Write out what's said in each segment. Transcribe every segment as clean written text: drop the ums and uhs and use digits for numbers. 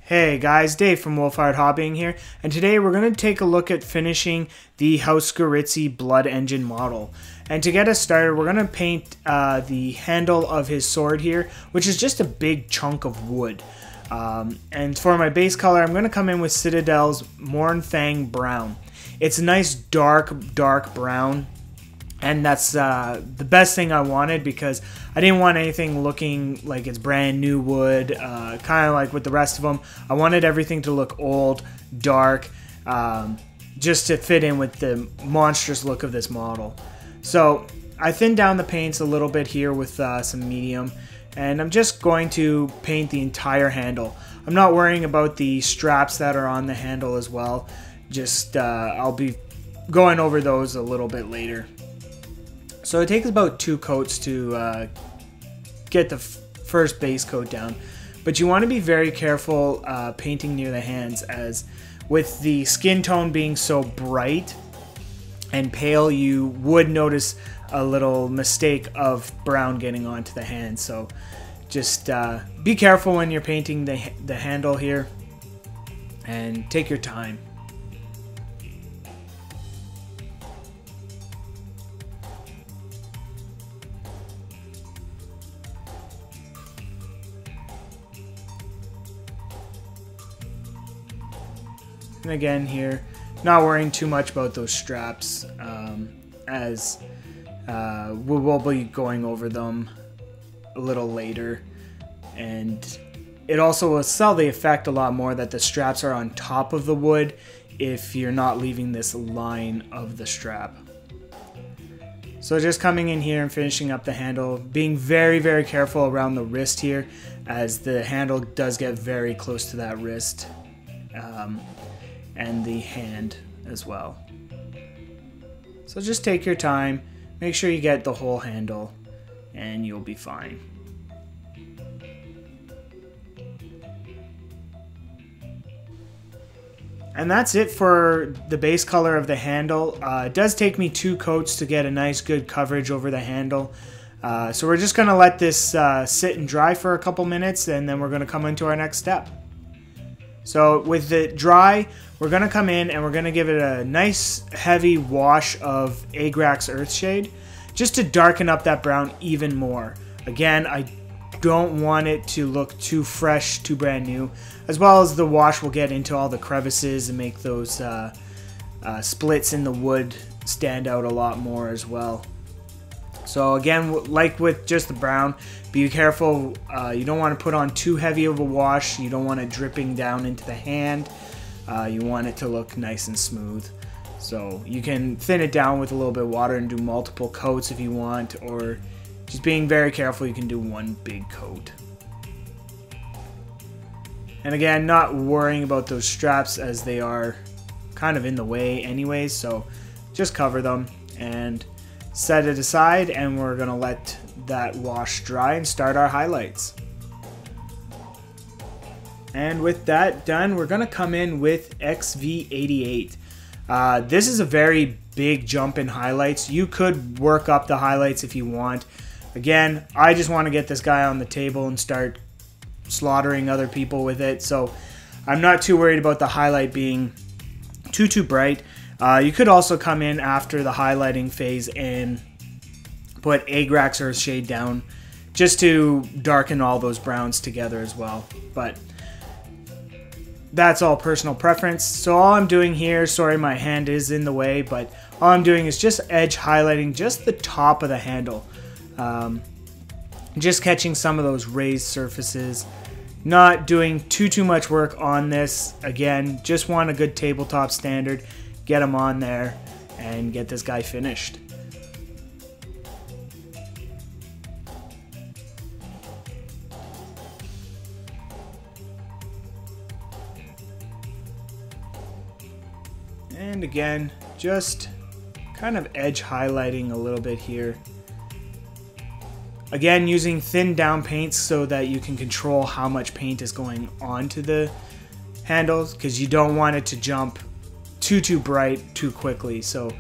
Hey guys, Dave from Wolfhard Hobbying here, and today we're going to take a look at finishing the Hauskurizi Blood Engine model. And to get us started, we're going to paint the handle of his sword here, which is just a big chunk of wood. And for my base color, I'm going to come in with Citadel's Mournfang Brown. It's a nice dark brown. And that's the best thing I wanted because I didn't want anything looking like it's brand new wood, kind of like with the rest of them. I wanted everything to look old, dark, just to fit in with the monstrous look of this model. So I thinned down the paints a little bit here with some medium, and I'm just going to paint the entire handle. I'm not worrying about the straps that are on the handle as well. Just I'll be going over those a little bit later. So it takes about 2 coats to get the first base coat down. But you want to be very careful painting near the hands, as with the skin tone being so bright and pale, you would notice a little mistake of brown getting onto the hand. So just be careful when you're painting the handle here, and take your time. And again here, not worrying too much about those straps, as we will be going over them a little later. And it also will sell the effect a lot more that the straps are on top of the wood if you're not leaving this line of the strap. So just coming in here and finishing up the handle, being very careful around the wrist here, as the handle does get very close to that wrist. And the hand as well. So just take your time, make sure you get the whole handle, and you'll be fine. And that's it for the base color of the handle. It does take me 2 coats to get a nice good coverage over the handle. So we're just going to let this sit and dry for a couple minutes, and then we're going to come into our next step. So with it dry, we're going to come in and we're going to give it a nice heavy wash of Agrax Earthshade, just to darken up that brown even more. Again, I don't want it to look too fresh, too brand new, as well as the wash will get into all the crevices and make those splits in the wood stand out a lot more as well. So again, like with just the brown, be careful. You don't want to put on too heavy of a wash. You don't want it dripping down into the hand. You want it to look nice and smooth. So you can thin it down with a little bit of water and do multiple coats if you want, or just being very careful, you can do 1 big coat. And again, not worrying about those straps as they are kind of in the way anyways, so just cover them and set it aside, and we're going to let that wash dry and start our highlights. And with that done, we're going to come in with XV88. This is a very big jump in highlights. You could work up the highlights if you want. Again, I just want to get this guy on the table and start slaughtering other people with it, so I'm not too worried about the highlight being too bright. You could also come in after the highlighting phase and put Agrax Earthshade down just to darken all those browns together as well. But that's all personal preference. So all I'm doing here, sorry my hand is in the way, but all I'm doing is just edge highlighting just the top of the handle. Just catching some of those raised surfaces. Not doing too much work on this. Again, just want a good tabletop standard. Get them on there and get this guy finished. And again, just kind of edge highlighting a little bit here. Again, using thin down paints so that you can control how much paint is going onto the handles, because you don't want it to jump too bright too quickly. So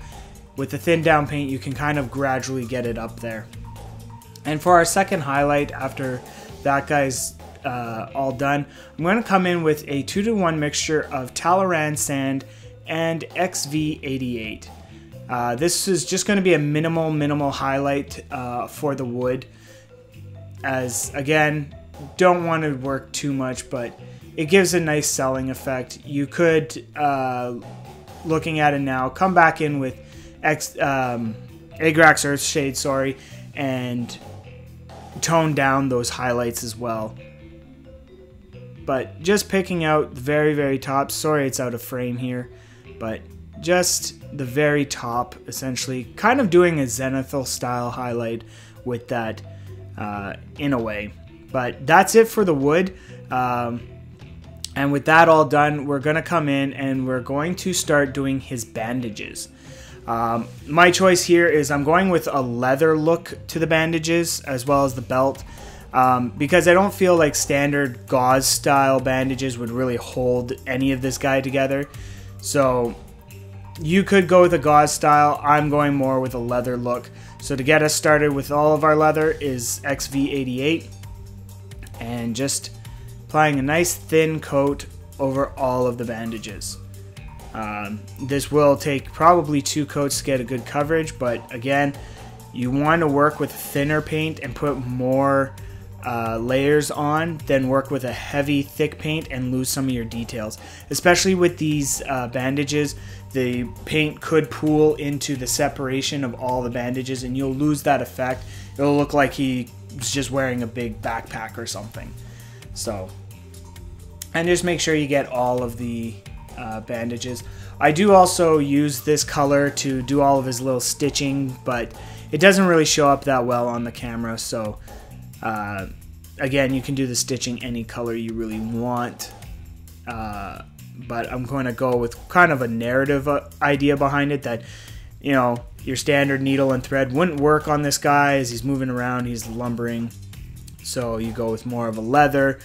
with the thin down paint, you can kind of gradually get it up there. And for our second highlight, after that guy's all done, I'm going to come in with a 2-to-1 mixture of Talaran Sand and XV88. This is just going to be a minimal highlight for the wood, as again, don't want to work too much, but it gives a nice selling effect. You could, looking at it now, come back in with Agrax Earthshade, and tone down those highlights as well. But just picking out the very top, sorry it's out of frame here, but just the very top, essentially, kind of doing a zenithal style highlight with that in a way. But that's it for the wood. And with that all done, we're going to come in and we're going to start doing his bandages. My choice here is I'm going with a leather look to the bandages as well as the belt, because I don't feel like standard gauze style bandages would really hold any of this guy together. So you could go with a gauze style. I'm going more with a leather look. So to get us started with all of our leather is XV88, and just applying a nice thin coat over all of the bandages. This will take probably 2 coats to get a good coverage, but again, you want to work with thinner paint and put more layers on than work with a heavy thick paint and lose some of your details. Especially with these bandages, the paint could pool into the separation of all the bandages and you'll lose that effect. It'll look like he was just wearing a big backpack or something. So, and just make sure you get all of the bandages. I do also use this color to do all of his little stitching, but it doesn't really show up that well on the camera. So again, you can do the stitching any color you really want, but I'm going to go with kind of a narrative idea behind it, that, you know, your standard needle and thread wouldn't work on this guy as he's moving around, he's lumbering. So you go with more of a leather,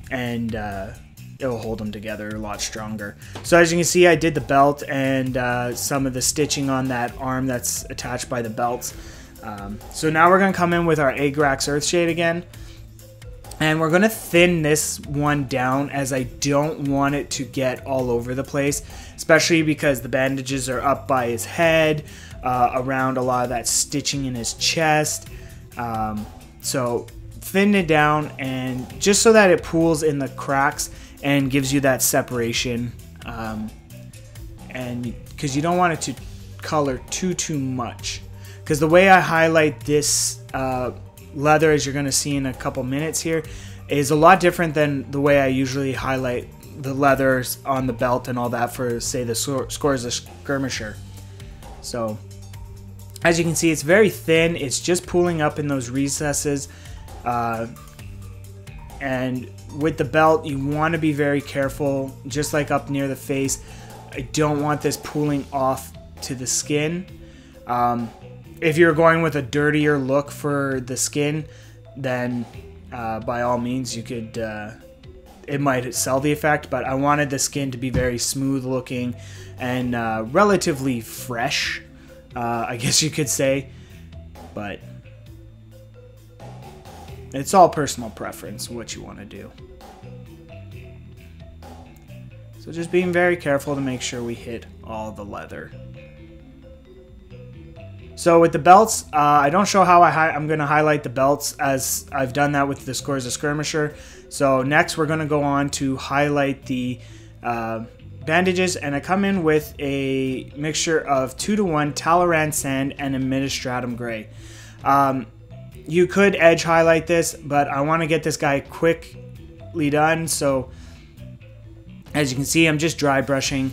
and it'll hold them together a lot stronger. So as you can see, I did the belt and some of the stitching on that arm that's attached by the belts. So now we're going to come in with our Agrax Earthshade again, and we're going to thin this one down, as I don't want it to get all over the place, especially because the bandages are up by his head, around a lot of that stitching in his chest. So thin it down, and just so that it pools in the cracks and gives you that separation, and because you don't want it to color too much, because the way I highlight this leather, as you're going to see in a couple minutes here, is a lot different than the way I usually highlight the leathers on the belt and all that for, say, the Skorza Skirmisher. So as you can see, it's very thin, it's just pooling up in those recesses, and with the belt you want to be very careful, just like up near the face. I don't want this pooling off to the skin. If you're going with a dirtier look for the skin, then by all means you could, it might sell the effect, but I wanted the skin to be very smooth looking and relatively fresh, I guess you could say, but it's all personal preference what you want to do. So just being very careful to make sure we hit all the leather. So with the belts, I don't show how I'm going to highlight the belts, as I've done that with the Skorza Skirmisher. So next we're going to go on to highlight the bandages, and I come in with a mixture of 2-to-1 Talaran Sand and Administratum Gray. You could edge highlight this, but I want to get this guy quickly done, so as you can see, I'm just dry brushing,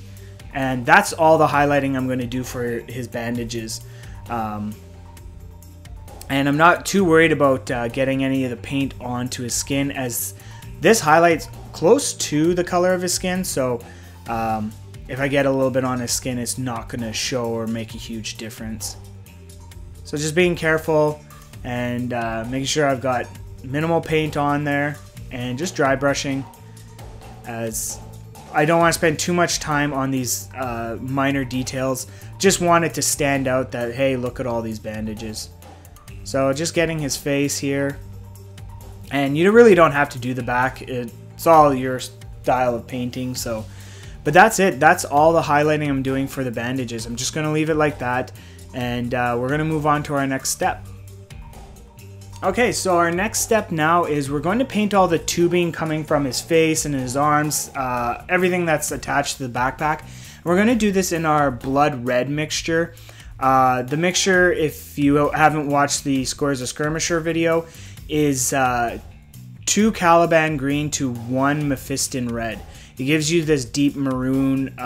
and that's all the highlighting I'm going to do for his bandages. And I'm not too worried about getting any of the paint onto his skin, as this highlights close to the color of his skin, so if I get a little bit on his skin, it's not going to show or make a huge difference. So just being careful and making sure I've got minimal paint on there and just dry brushing, as I don't want to spend too much time on these minor details. Just want it to stand out that, hey, look at all these bandages. So just getting his face here, And you really don't have to do the back. It's all your style of painting. So, but that's it. That's all the highlighting I'm doing for the bandages. I'm just going to leave it like that. And we're going to move on to our next step. Okay, so our next step now is we're going to paint all the tubing coming from his face and his arms, everything that's attached to the backpack. We're going to do this in our blood red mixture. The mixture, if you haven't watched the Score as a Skirmisher video, is 2 Caliban green to 1 Mephiston red. It gives you this deep maroon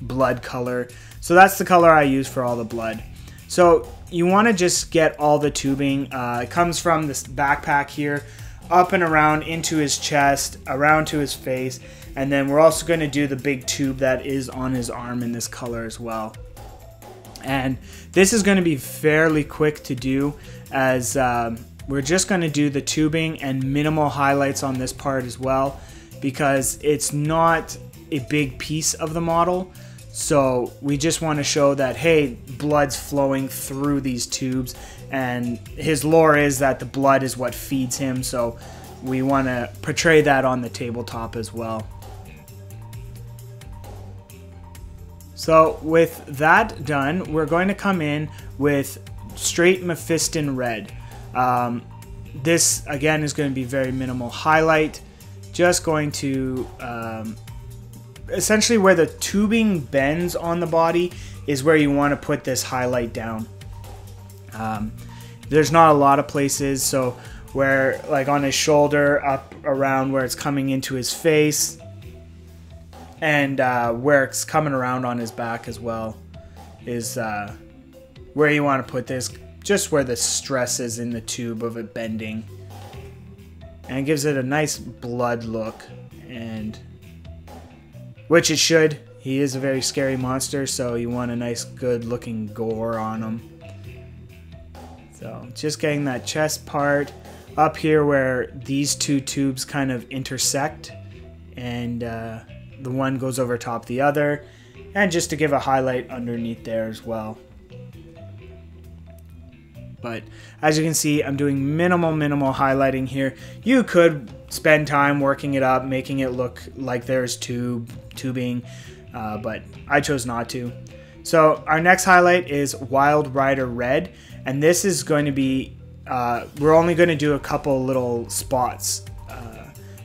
blood color. So that's the color I use for all the blood. So you want to just get all the tubing. It comes from this backpack here, up and around into his chest, around to his face, and then we're also going to do the big tube that is on his arm in this color as well. And this is going to be fairly quick to do, as we're just going to do the tubing and minimal highlights on this part as well, because it's not a big piece of the model. So we just want to show that, hey, blood's flowing through these tubes, and his lore is that the blood is what feeds him, so we want to portray that on the tabletop as well. So with that done, we're going to come in with straight Mephiston red. This again is going to be very minimal highlight, just going to essentially where the tubing bends on the body is where you want to put this highlight down. There's not a lot of places, so where, like on his shoulder, up around where it's coming into his face, and where it's coming around on his back as well, is where you want to put this, just where the stress is in the tube of it bending. And it gives it a nice blood look, and which it should. He is a very scary monster, so you want a nice good looking gore on him. So just getting that chest part up here where these two tubes kind of intersect, and the one goes over top the other, and just to give a highlight underneath there as well. But as you can see, I'm doing minimal highlighting here. You could spend time working it up, making it look like there's tubing, but I chose not to. So our next highlight is Wild Rider Red, and this is going to be, we're only going to do a couple little spots,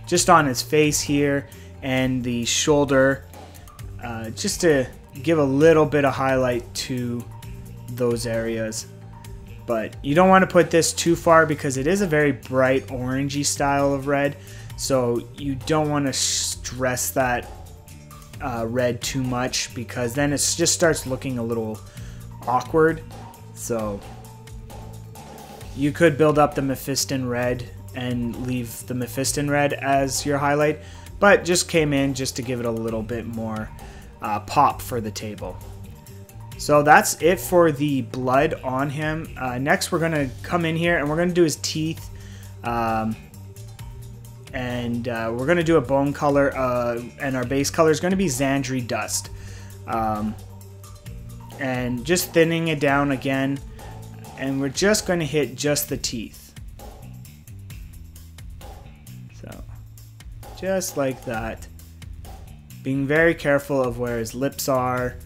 just on his face here and the shoulder, just to give a little bit of highlight to those areas. But you don't want to put this too far because it is a very bright orangey style of red, so you don't want to stress that red too much, because then it just starts looking a little awkward. So you could build up the Mephiston red and leave the Mephiston red as your highlight, but just came in just to give it a little bit more pop for the table. So that's it for the blood on him. Next we're going to come in here and we're going to do his teeth. And we're going to do a bone color, and our base color is going to be Zandri Dust. And just thinning it down again, and we're just going to hit just the teeth. So, just like that. Being very careful of where his lips are.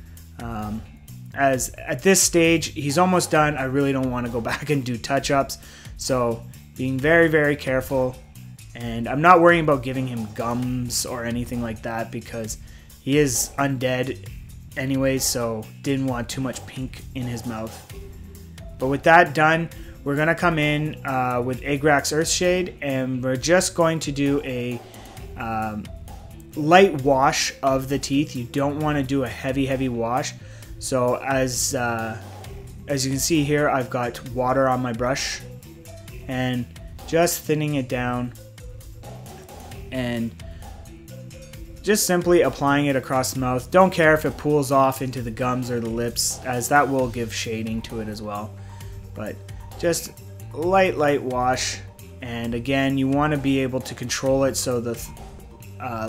As at this stage, he's almost done. I really don't want to go back and do touch-ups. So, being very careful. And I'm not worrying about giving him gums or anything like that, because he is undead anyway, so didn't want too much pink in his mouth. But with that done, we're going to come in with Agrax Earthshade, and we're just going to do a light wash of the teeth. You don't want to do a heavy wash. So as you can see here, I've got water on my brush and just thinning it down and just simply applying it across the mouth. Don't care if it pulls off into the gums or the lips, as that will give shading to it as well. But just light wash, and again, you want to be able to control it, so the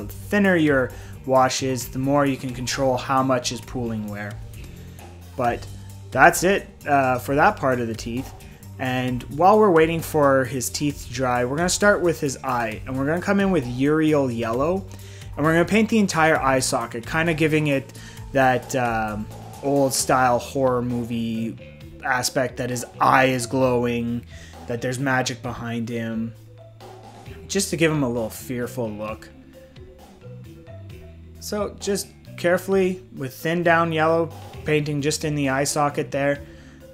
thinner your wash is, the more you can control how much is pooling where. But that's it for that part of the teeth. And while we're waiting for his teeth to dry, we're going to start with his eye. And we're going to come in with Uriel Yellow. And we're going to paint the entire eye socket, kind of giving it that old style horror movie aspect, that his eye is glowing, that there's magic behind him, just to give him a little fearful look. So just carefully with thin down yellow, painting just in the eye socket there.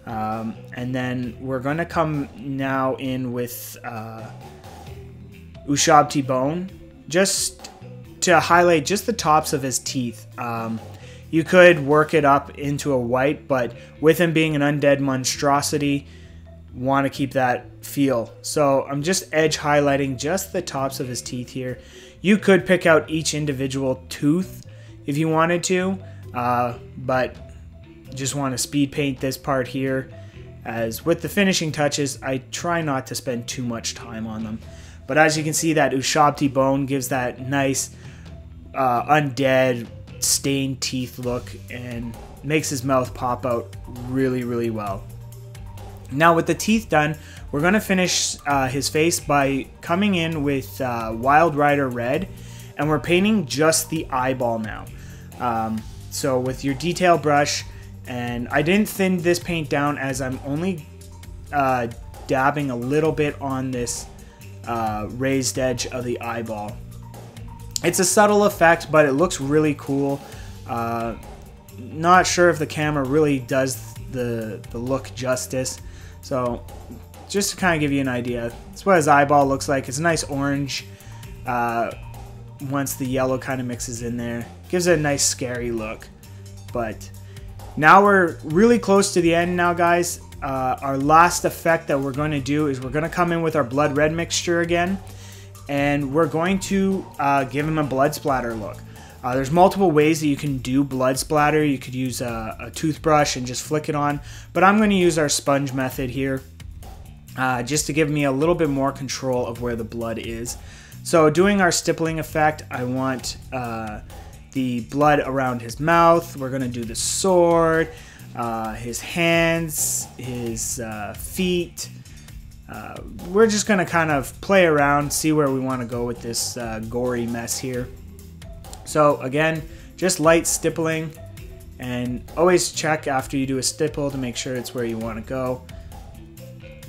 And then we're going to come now in with Ushabti Bone, just to highlight just the tops of his teeth. You could work it up into a white, but with him being an undead monstrosity, want to keep that feel. So I'm just edge highlighting just the tops of his teeth here. You could pick out each individual tooth if you wanted to, but just want to speed paint this part here, as with the finishing touches I try not to spend too much time on them. But as you can see, that Ushabti Bone gives that nice undead stained teeth look and makes his mouth pop out really well. Now with the teeth done, we're going to finish his face by coming in with Wild Rider Red, and we're painting just the eyeball now. So with your detail brush, and I didn't thin this paint down as I'm only dabbing a little bit on this raised edge of the eyeball. It's a subtle effect, but it looks really cool. Not sure if the camera really does the look justice. So just to kind of give you an idea, that's what his eyeball looks like. It's a nice orange once the yellow kind of mixes in there. Gives it a nice scary look. But now we're really close to the end now, guys. Our last effect that we're going to do is we're going to come in with our blood red mixture again. And we're going to give him a blood splatter look. There's multiple ways that you can do blood splatter. You could use a toothbrush and just flick it on. But I'm going to use our sponge method here just to give me a little bit more control of where the blood is. So doing our stippling effect, I want the blood around his mouth. We're going to do the sword, his hands, his feet. We're just going to kind of play around, see where we want to go with this gory mess here. So again, just light stippling, and always check after you do a stipple to make sure it's where you want to go.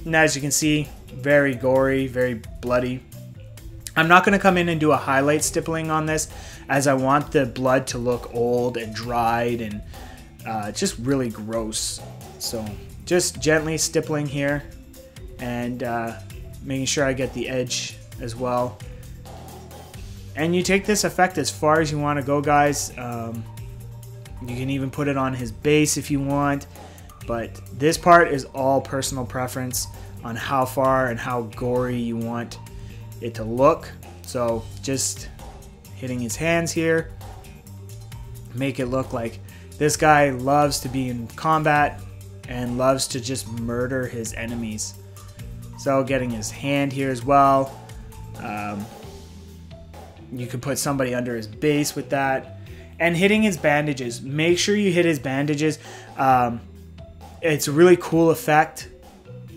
And as you can see, very gory, very bloody. I'm not going to come in and do a highlight stippling on this, as I want the blood to look old and dried and just really gross. So just gently stippling here, and making sure I get the edge as well. And you take this effect as far as you want to go, guys. You can even put it on his base if you want, but this part is all personal preference on how far and how gory you want it to look. So just hitting his hands here, make it look like this guy loves to be in combat and loves to just murder his enemies. So getting his hand here as well. You could put somebody under his base with that. And hitting his bandages. Make sure you hit his bandages. It's a really cool effect.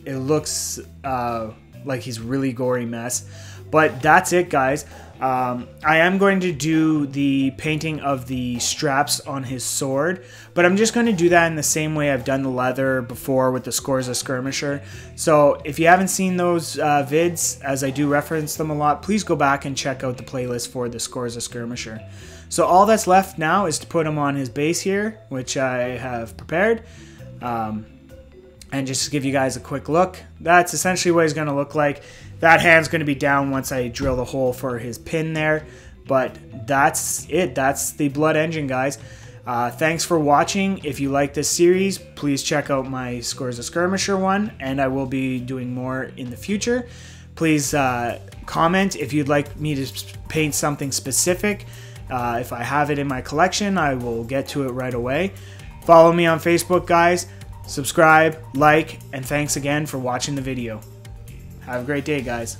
It looks like he's really gory mess. But that's it, guys. I am going to do the painting of the straps on his sword, but I'm just going to do that in the same way I've done the leather before with the Skorza Skirmisher. So if you haven't seen those vids, as I do reference them a lot, please go back and check out the playlist for the Skorza Skirmisher. So all that's left now is to put him on his base here, which I have prepared. And just to give you guys a quick look, that's essentially what he's going to look like. That hand's going to be down once I drill the hole for his pin there. But that's it. That's the Blood Engine, guys. Thanks for watching. If you like this series, please check out my Skorza Skirmisher one, and I will be doing more in the future. Please comment if you'd like me to paint something specific. If I have it in my collection, I will get to it right away. Follow me on Facebook, guys. Subscribe, like, and thanks again for watching the video. Have a great day, guys.